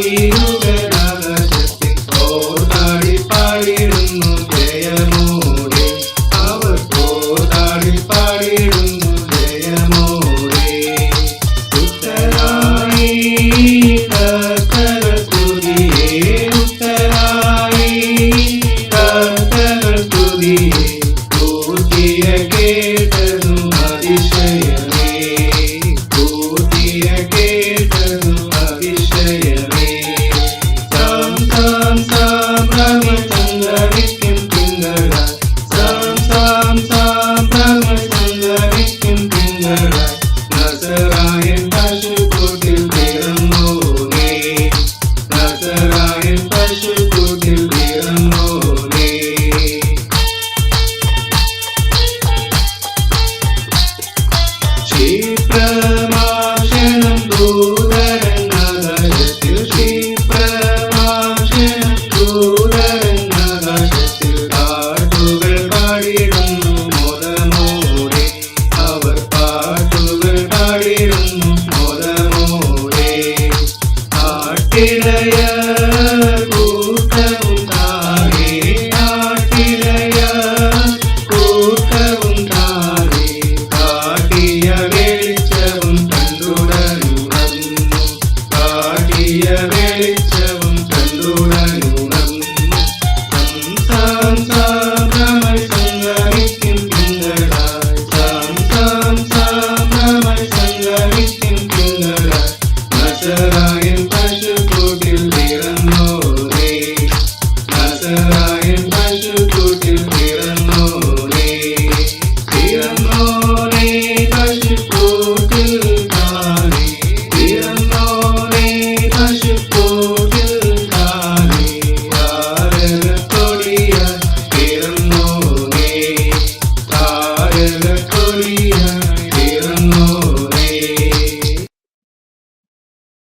ഉയരുകനാകാശത്തിൽ പോർതാടി പാടിടുന്നു ജയമോടെ അവർ പോർതാടി പാടിടുന്നു ജയമോടെ ഉത്തരായി കർത്തകൾ തുതിയേ ഉത്തരായി കർത്തകൾ തുതിയേ പൂർത്തിയ കേട്ടതും അതിശയമേ പൂർത്തിയ കേട്ടതും അതിശയമേ സാം സാം സാം ബ്രഹ്മചന്ദ്രവിക്കും തിങ്കള സാം സാം സാം ബ്രഹ്മചന്ദ്രവിക്കും തിങ്കള നസറായൻ പശുക്കൂട്ടിൽ പിറന്നോനേ നസറായൻ പശുക്കൂട്ടിൽ പിറന്നോനേ ക്ഷിപ്രമാശനം ദൂതരനാകാശത്തിൽ ക്ഷിപ്രമാശനം ദൂതരനാകാശത്തിൽ പാട്ടുകൾ പാടിടുന്നു മോദമോടെ അവർ പാട്ടുകൾ പാടിടുന്നു മോദമോടെ ആട്ടിടയ കൂട്ടവും താഴെ ആട്ടിടയ കൂട്ടവും താഴെ കാട്ടിയ വെളിച്ചവും കണ്ടുടരുന്നു കാട്ടിയ വെളിച്ചവും